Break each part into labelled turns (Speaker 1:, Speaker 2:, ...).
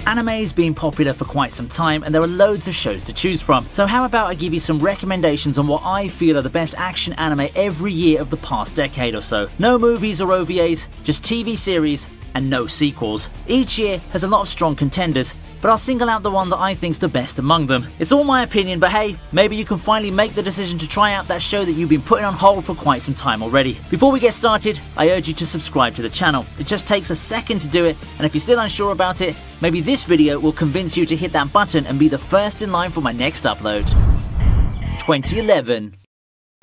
Speaker 1: Anime's been popular for quite some time and there are loads of shows to choose from. So how about I give you some recommendations on what I feel are the best action anime every year of the past decade or so. No movies or OVAs, just TV series and no sequels. Each year has a lot of strong contenders, but I'll single out the one that I think's the best among them. It's all my opinion, but hey, maybe you can finally make the decision to try out that show that you've been putting on hold for quite some time already. Before we get started, I urge you to subscribe to the channel. It just takes a second to do it, and if you're still unsure about it, maybe this video will convince you to hit that button and be the first in line for my next upload. 2011.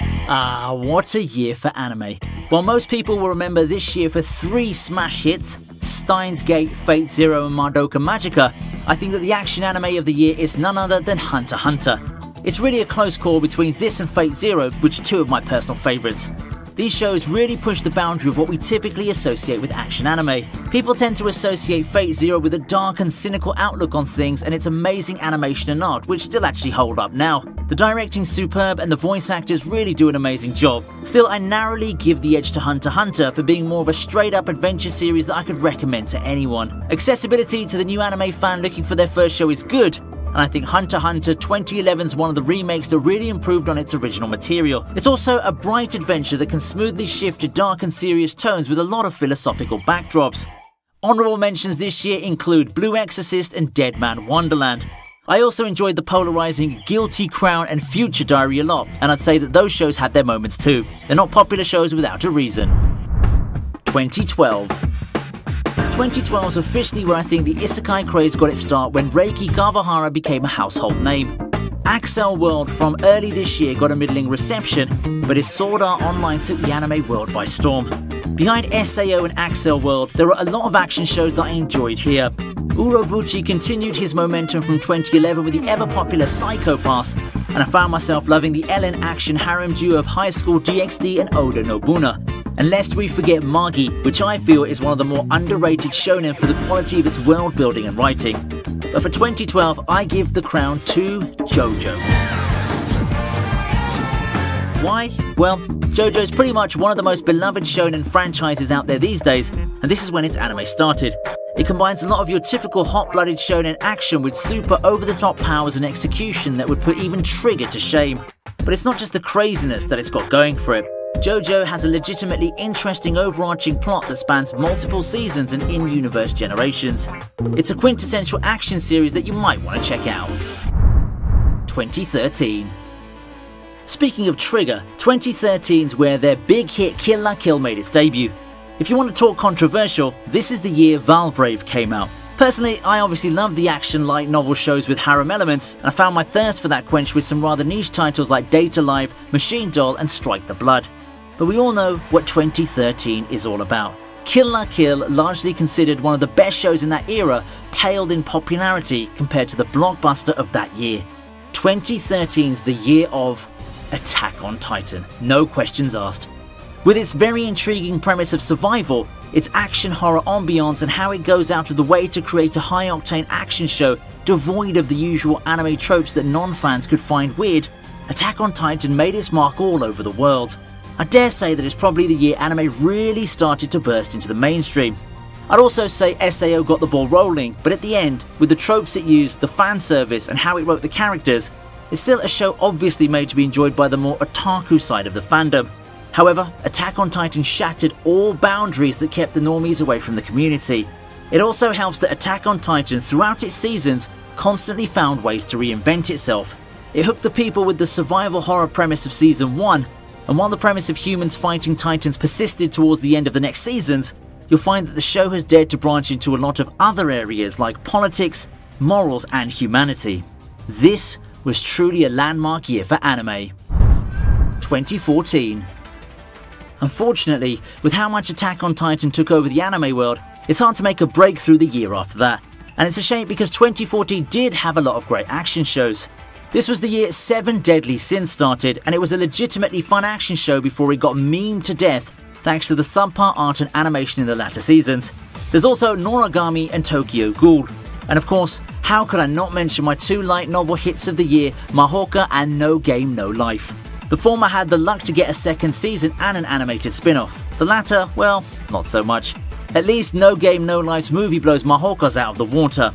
Speaker 1: Ah, what a year for anime. While most people will remember this year for 3 smash hits, Steins Gate, Fate Zero and Madoka Magica, I think that the action anime of the year is none other than Hunter x Hunter. It's really a close call between this and Fate Zero, which are 2 of my personal favourites. These shows really push the boundary of what we typically associate with action anime. People tend to associate Fate Zero with a dark and cynical outlook on things and its amazing animation and art, which still actually hold up now. The directing's superb and the voice actors really do an amazing job. Still, I narrowly give the edge to Hunter x Hunter for being more of a straight-up adventure series that I could recommend to anyone. Accessibility to the new anime fan looking for their first show is good, and I think Hunter x Hunter 2011 is one of the remakes that really improved on its original material. It's also a bright adventure that can smoothly shift to dark and serious tones with a lot of philosophical backdrops. Honourable mentions this year include Blue Exorcist and Dead Man Wonderland. I also enjoyed the polarising Guilty Crown and Future Diary a lot, and I'd say that those shows had their moments too. They're not popular shows without a reason. 2012. 2012 is officially where I think the isekai craze got its start when Reiki Kawahara became a household name. Axel World from early this year got a middling reception, but his Sword Art Online took the anime world by storm. Behind SAO and Axel World, there are a lot of action shows that I enjoyed here. Urobuchi continued his momentum from 2011 with the ever-popular Psycho Pass, and I found myself loving the Ellen action harem duo of High School DxD and Oda Nobuna. And lest we forget Magi, which I feel is one of the more underrated shonen for the quality of its world building and writing. But for 2012, I give the crown to JoJo. Why? Well, JoJo is pretty much one of the most beloved shonen franchises out there these days, and this is when its anime started. It combines a lot of your typical hot-blooded shonen action with super over-the-top powers and execution that would put even Trigger to shame. But it's not just the craziness that it's got going for it. JoJo has a legitimately interesting overarching plot that spans multiple seasons and in-universe generations. It's a quintessential action series that you might want to check out. 2013. Speaking of Trigger, 2013's where their big hit Kill la Kill made its debut. If you want to talk controversial, this is the year Valvrave came out. Personally, I obviously love the action light novel shows with harem elements, and I found my thirst for that quenched with some rather niche titles like Date Alive, Machine Doll and Strike the Blood. But we all know what 2013 is all about. Kill la Kill, largely considered one of the best shows in that era, paled in popularity compared to the blockbuster of that year. 2013's the year of Attack on Titan, no questions asked. With its very intriguing premise of survival, its action horror ambiance and how it goes out of the way to create a high-octane action show devoid of the usual anime tropes that non-fans could find weird, Attack on Titan made its mark all over the world. I dare say that it's probably the year anime really started to burst into the mainstream. I'd also say SAO got the ball rolling, but at the end, with the tropes it used, the fan service and how it wrote the characters, it's still a show obviously made to be enjoyed by the more otaku side of the fandom. However, Attack on Titan shattered all boundaries that kept the normies away from the community. It also helps that Attack on Titan throughout its seasons constantly found ways to reinvent itself. It hooked the people with the survival horror premise of Season 1, and while the premise of humans fighting titans persisted towards the end of the next seasons, you'll find that the show has dared to branch into a lot of other areas like politics, morals and humanity. This was truly a landmark year for anime. 2014. Unfortunately, with how much Attack on Titan took over the anime world, it's hard to make a breakthrough the year after that. And it's a shame because 2014 did have a lot of great action shows. This was the year 7 Deadly Sins started, and it was a legitimately fun action show before it got memed to death thanks to the subpar art and animation in the latter seasons. There's also Noragami and Tokyo Ghoul. And of course, how could I not mention my 2 light novel hits of the year, Mahoka and No Game No Life. The former had the luck to get a second season and an animated spin-off. The latter, well, not so much. At least No Game No Life's movie blows Mahoka's out of the water.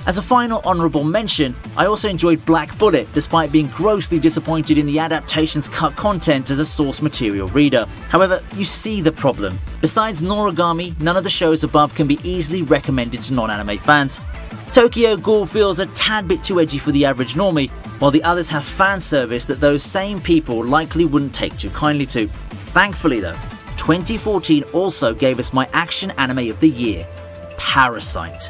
Speaker 1: As a final honourable mention, I also enjoyed Black Bullet despite being grossly disappointed in the adaptation's cut content as a source material reader. However, you see the problem. Besides Noragami, none of the shows above can be easily recommended to non-anime fans. Tokyo Ghoul feels a tad bit too edgy for the average normie, while the others have fan service that those same people likely wouldn't take too kindly to. Thankfully though, 2014 also gave us my action anime of the year, Parasyte.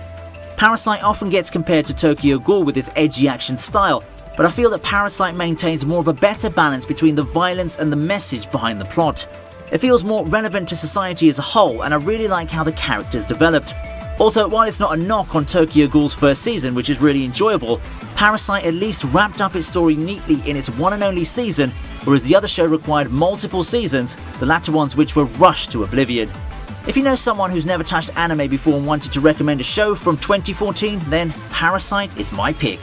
Speaker 1: Parasyte often gets compared to Tokyo Ghoul with its edgy action style, but I feel that Parasyte maintains more of a better balance between the violence and the message behind the plot. It feels more relevant to society as a whole, and I really like how the characters developed. Also, while it's not a knock on Tokyo Ghoul's first season, which is really enjoyable, Parasyte at least wrapped up its story neatly in its one and only season, whereas the other show required multiple seasons, the latter ones which were rushed to oblivion. If you know someone who's never touched anime before and wanted to recommend a show from 2014, then Parasyte is my pick.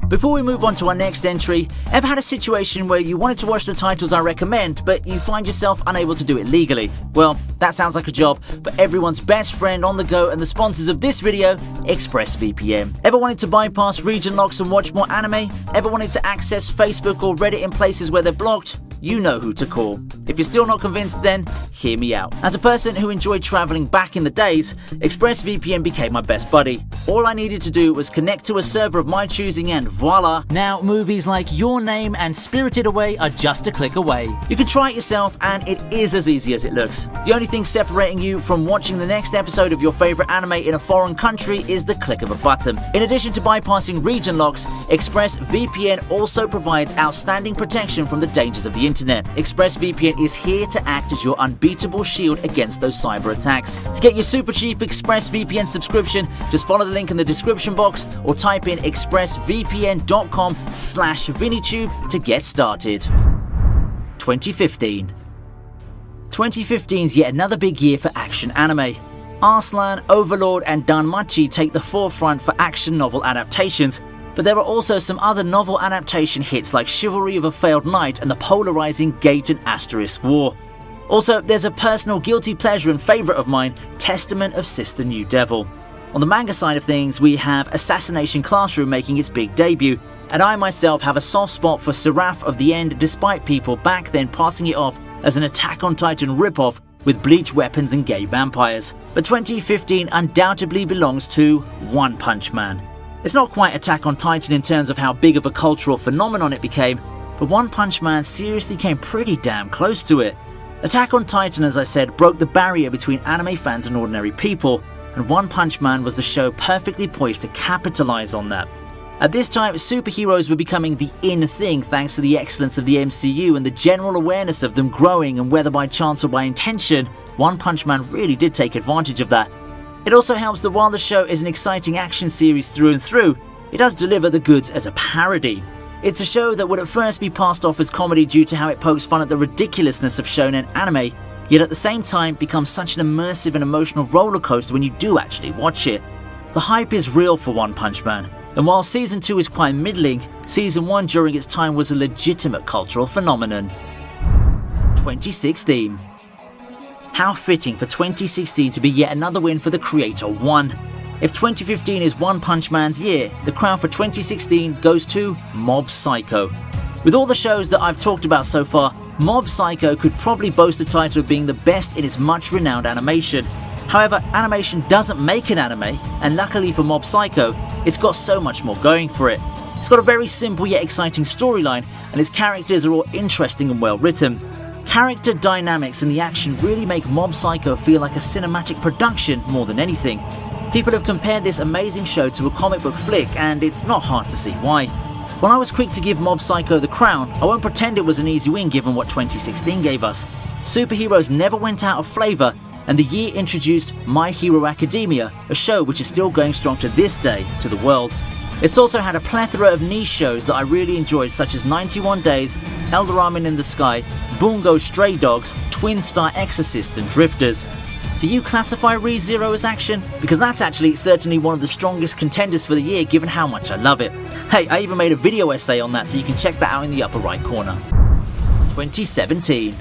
Speaker 1: Before we move on to our next entry, ever had a situation where you wanted to watch the titles I recommend, but you find yourself unable to do it legally? Well, that sounds like a job for everyone's best friend on the go and the sponsors of this video, ExpressVPN. Ever wanted to bypass region locks and watch more anime? Ever wanted to access Facebook or Reddit in places where they're blocked? You know who to call. If you're still not convinced, then hear me out. As a person who enjoyed traveling back in the days, ExpressVPN became my best buddy. All I needed to do was connect to a server of my choosing and voila! Now movies like Your Name and Spirited Away are just a click away. You can try it yourself and it is as easy as it looks. The only thing separating you from watching the next episode of your favourite anime in a foreign country is the click of a button. In addition to bypassing region locks, ExpressVPN also provides outstanding protection from the dangers of the internet. ExpressVPN is here to act as your unbeatable shield against those cyber attacks. To get your super cheap ExpressVPN subscription, just follow the link in the description box or type in expressvpn.com/ViniTube to get started. 2015. 2015 is yet another big year for action anime. Arslan, Overlord and Danmachi take the forefront for action novel adaptations, but there are also some other novel adaptation hits like Chivalry of a Failed Knight and the polarizing Gate and Asterisk War. Also, there's a personal guilty pleasure and favourite of mine, Testament of Sister New Devil. On the manga side of things, we have Assassination Classroom making its big debut, and I myself have a soft spot for Seraph of the End despite people back then passing it off as an Attack on Titan ripoff with bleach weapons and gay vampires. But 2015 undoubtedly belongs to One Punch Man. It's not quite Attack on Titan in terms of how big of a cultural phenomenon it became, but One Punch Man seriously came pretty damn close to it. Attack on Titan, as I said, broke the barrier between anime fans and ordinary people, and One Punch Man was the show perfectly poised to capitalize on that. At this time, superheroes were becoming the in thing thanks to the excellence of the MCU and the general awareness of them growing, and whether by chance or by intention, One Punch Man really did take advantage of that. It also helps that while the show is an exciting action series through and through, it does deliver the goods as a parody. It's a show that would at first be passed off as comedy due to how it pokes fun at the ridiculousness of shonen anime, yet at the same time becomes such an immersive and emotional roller coaster when you do actually watch it. The hype is real for One Punch Man, and while Season 2 is quite middling, Season 1 during its time was a legitimate cultural phenomenon. 2016. How fitting for 2016 to be yet another win for the Creator One. If 2015 is One Punch Man's year, the crown for 2016 goes to Mob Psycho. With all the shows that I've talked about so far, Mob Psycho could probably boast the title of being the best in its much renowned animation. However, animation doesn't make an anime, and luckily for Mob Psycho, it's got so much more going for it. It's got a very simple yet exciting storyline, and its characters are all interesting and well written. Character dynamics and the action really make Mob Psycho feel like a cinematic production more than anything. People have compared this amazing show to a comic book flick, and it's not hard to see why. While I was quick to give Mob Psycho the crown, I won't pretend it was an easy win given what 2016 gave us. Superheroes never went out of flavour, and the year introduced My Hero Academia, a show which is still going strong to this day to the world. It's also had a plethora of niche shows that I really enjoyed, such as 91 Days, Elder Ramen in the Sky, Bungo Stray Dogs, Twin Star Exorcists and Drifters. Do you classify ReZero as action? Because that's actually certainly one of the strongest contenders for the year given how much I love it. Hey, I even made a video essay on that, so you can check that out in the upper right corner. 2017.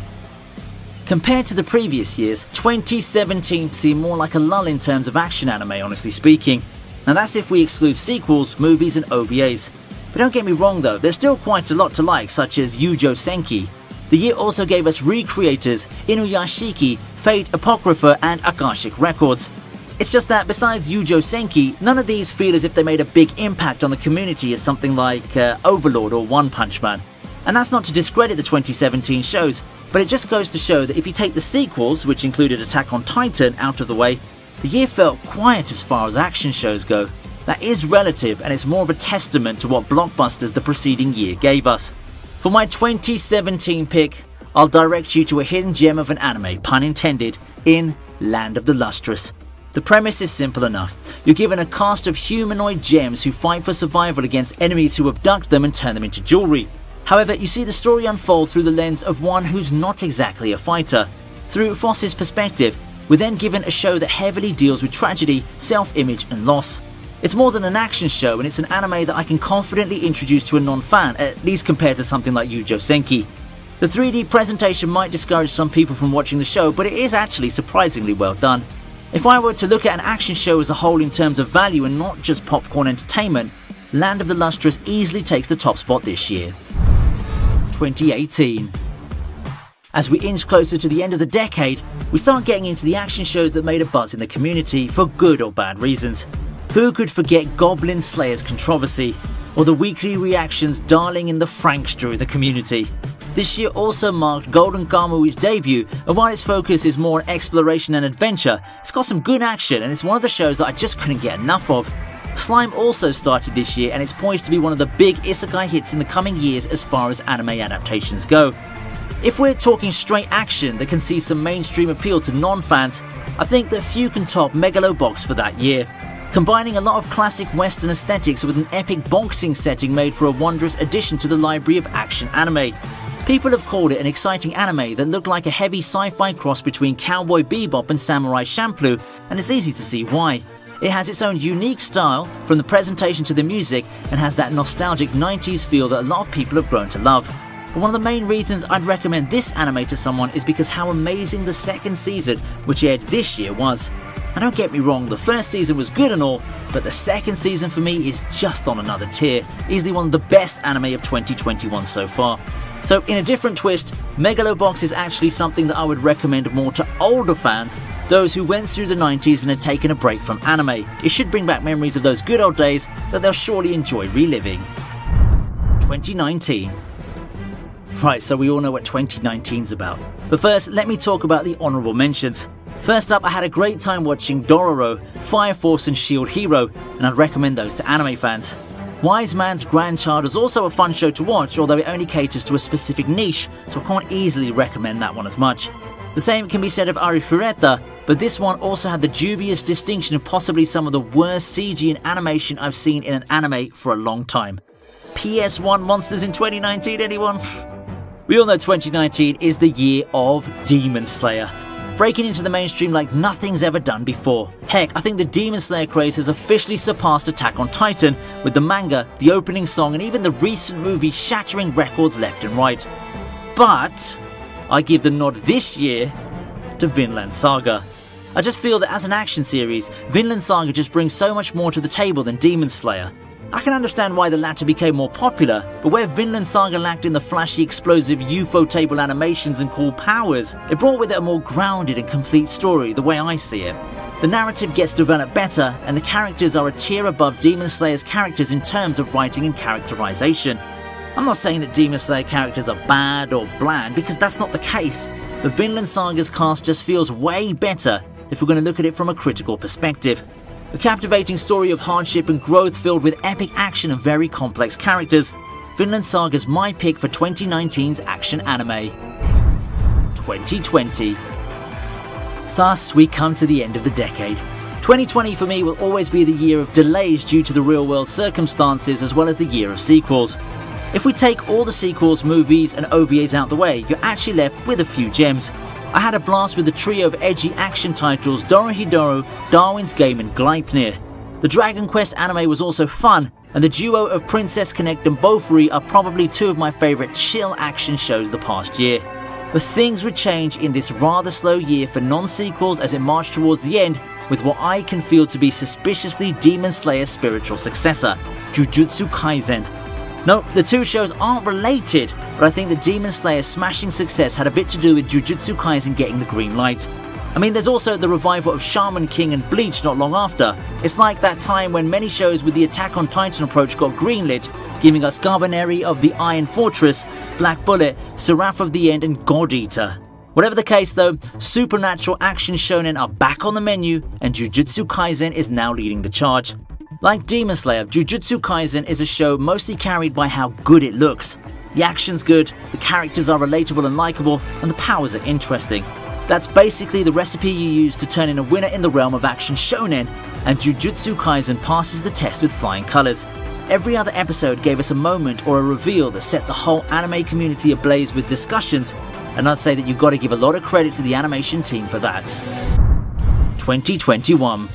Speaker 1: Compared to the previous years, 2017 seemed more like a lull in terms of action anime, honestly speaking. Now that's if we exclude sequels, movies and OVAs. But don't get me wrong though, there's still quite a lot to like, such as Yujo Senki. The year also gave us Recreators, Inuyashiki, Fate Apocrypha and Akashic Records. It's just that besides Yujo Senki, none of these feel as if they made a big impact on the community as something like Overlord or One Punch Man. And that's not to discredit the 2017 shows, but it just goes to show that if you take the sequels, which included Attack on Titan, out of the way, the year felt quiet as far as action shows go. That is relative, and it's more of a testament to what blockbusters the preceding year gave us. For my 2017 pick, I'll direct you to a hidden gem of an anime, pun intended, in Land of the Lustrous. The premise is simple enough. You're given a cast of humanoid gems who fight for survival against enemies who abduct them and turn them into jewelry. However, you see the story unfold through the lens of one who's not exactly a fighter. Through Foss's perspective, we're then given a show that heavily deals with tragedy, self-image and loss. It's more than an action show, and it's an anime that I can confidently introduce to a non-fan, at least compared to something like Yujo Senki. The 3D presentation might discourage some people from watching the show, but it is actually surprisingly well done. If I were to look at an action show as a whole in terms of value and not just popcorn entertainment, Land of the Lustrous easily takes the top spot this year. 2018. As we inch closer to the end of the decade, we start getting into the action shows that made a buzz in the community for good or bad reasons. Who could forget Goblin Slayer's controversy, or the weekly reactions darling in the Frankster of the community? This year also marked Golden Kamui's debut, and while its focus is more on exploration and adventure, it's got some good action and it's one of the shows that I just couldn't get enough of. Slime also started this year, and it's poised to be one of the big isekai hits in the coming years as far as anime adaptations go. If we're talking straight action that can see some mainstream appeal to non-fans, I think that few can top Megalobox for that year. Combining a lot of classic Western aesthetics with an epic boxing setting made for a wondrous addition to the library of action anime. People have called it an exciting anime that looked like a heavy sci-fi cross between Cowboy Bebop and Samurai Champloo, and it's easy to see why. It has its own unique style, from the presentation to the music, and has that nostalgic 90s feel that a lot of people have grown to love. But one of the main reasons I'd recommend this anime to someone is because how amazing the second season, which aired this year, was. Now don't get me wrong, the first season was good and all, but the second season for me is just on another tier, easily one of the best anime of 2021 so far. So in a different twist, Megalobox is actually something that I would recommend more to older fans, those who went through the 90s and had taken a break from anime. It should bring back memories of those good old days that they'll surely enjoy reliving. 2019. Right, so we all know what 2019's about. But first, let me talk about the honourable mentions. First up, I had a great time watching Dororo, Fire Force and Shield Hero, and I'd recommend those to anime fans. Wise Man's Grandchild is also a fun show to watch, although it only caters to a specific niche, so I can't easily recommend that one as much. The same can be said of Arifureta, but this one also had the dubious distinction of possibly some of the worst CG and animation I've seen in an anime for a long time. PS1 monsters in 2019, anyone? We all know 2019 is the year of Demon Slayer, breaking into the mainstream like nothing's ever done before. Heck, I think the Demon Slayer craze has officially surpassed Attack on Titan, with the manga, the opening song and even the recent movie shattering records left and right. But I give the nod this year to Vinland Saga. I just feel that as an action series, Vinland Saga just brings so much more to the table than Demon Slayer. I can understand why the latter became more popular, but where Vinland Saga lacked in the flashy, explosive UFO table animations and cool powers, it brought with it a more grounded and complete story, the way I see it. The narrative gets developed better, and the characters are a tier above Demon Slayer's characters in terms of writing and characterization. I'm not saying that Demon Slayer characters are bad or bland, because that's not the case, but Vinland Saga's cast just feels way better if we're going to look at it from a critical perspective. A captivating story of hardship and growth filled with epic action and very complex characters, Vinland Saga's my pick for 2019's action anime. 2020. Thus, we come to the end of the decade. 2020 for me will always be the year of delays due to the real-world circumstances, as well as the year of sequels. If we take all the sequels, movies and OVAs out the way, you're actually left with a few gems. I had a blast with the trio of edgy action titles Dorohedoro, Darwin's Game and Gleipnir. The Dragon Quest anime was also fun, and the duo of Princess Connect and Bofuri are probably two of my favourite chill action shows the past year. But things would change in this rather slow year for non-sequels as it marched towards the end, with what I can feel to be suspiciously Demon Slayer's spiritual successor, Jujutsu Kaisen. No, the two shows aren't related, but I think the Demon Slayer's smashing success had a bit to do with Jujutsu Kaisen getting the green light. I mean, there's also the revival of Shaman King and Bleach not long after. It's like that time when many shows with the Attack on Titan approach got greenlit, giving us Garbaneri of the Iron Fortress, Black Bullet, Seraph of the End and God Eater. Whatever the case though, supernatural action shonen are back on the menu and Jujutsu Kaisen is now leading the charge. Like Demon Slayer, Jujutsu Kaisen is a show mostly carried by how good it looks. The action's good, the characters are relatable and likable, and the powers are interesting. That's basically the recipe you use to turn in a winner in the realm of action shonen, and Jujutsu Kaisen passes the test with flying colours. Every other episode gave us a moment or a reveal that set the whole anime community ablaze with discussions, and I'd say that you've got to give a lot of credit to the animation team for that. 2021.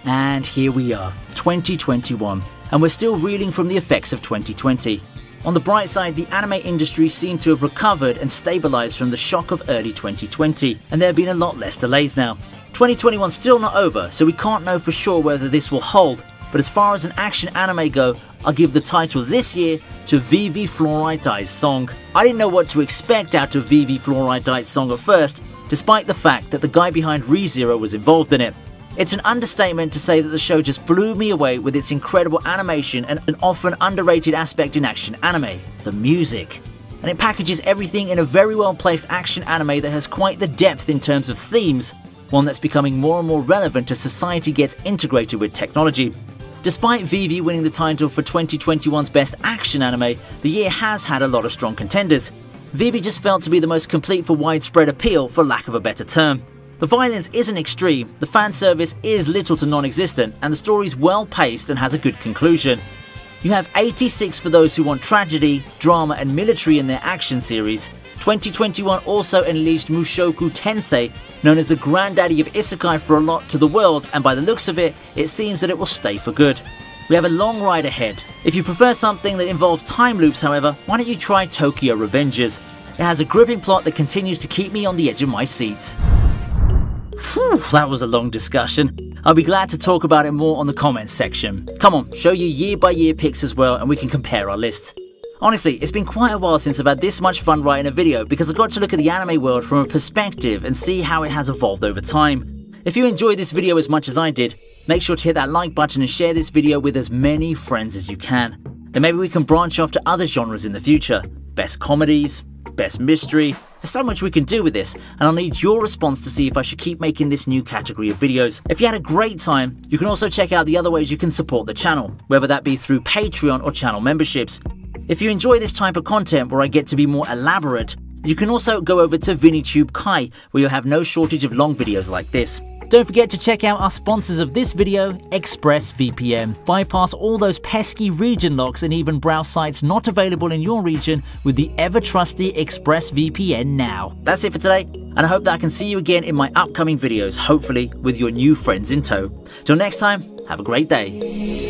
Speaker 1: And here we are, 2021, and we're still reeling from the effects of 2020. On the bright side, the anime industry seemed to have recovered and stabilised from the shock of early 2020, and there have been a lot less delays now. 2021's still not over, so we can't know for sure whether this will hold, but as far as an action anime go, I'll give the title this year to Vivy Fluorite Eye's Song. I didn't know what to expect out of Vivy Fluorite Eye's Song at first, despite the fact that the guy behind ReZero was involved in it. It's an understatement to say that the show just blew me away with its incredible animation and an often underrated aspect in action anime, the music. And it packages everything in a very well placed action anime that has quite the depth in terms of themes, one that's becoming more and more relevant as society gets integrated with technology. Despite Vivy winning the title for 2021's best action anime, the year has had a lot of strong contenders. Vivy just felt to be the most complete for widespread appeal, for lack of a better term. The violence isn't extreme, the fan service is little to non-existent, and the story's well paced and has a good conclusion. You have 86 for those who want tragedy, drama and military in their action series. 2021 also unleashed Mushoku Tensei, known as the granddaddy of isekai for a lot to the world, and by the looks of it, it seems that it will stay for good. We have a long ride ahead. If you prefer something that involves time loops however, why don't you try Tokyo Revengers? It has a gripping plot that continues to keep me on the edge of my seat. Whew, that was a long discussion. I'll be glad to talk about it more on the comments section. Come on, show you year by year picks as well and we can compare our lists. Honestly, it's been quite a while since I've had this much fun writing a video because I got to look at the anime world from a perspective and see how it has evolved over time. If you enjoyed this video as much as I did, make sure to hit that like button and share this video with as many friends as you can. Then maybe we can branch off to other genres in the future. Best comedies, best mystery. There's so much we can do with this, and I'll need your response to see if I should keep making this new category of videos. If you had a great time, you can also check out the other ways you can support the channel, whether that be through Patreon or channel memberships. If you enjoy this type of content where I get to be more elaborate, you can also go over to ViniTube Kai, where you'll have no shortage of long videos like this. Don't forget to check out our sponsors of this video, ExpressVPN. Bypass all those pesky region locks and even browse sites not available in your region with the ever-trusty ExpressVPN now. That's it for today, and I hope that I can see you again in my upcoming videos, hopefully with your new friends in tow. Till next time, have a great day.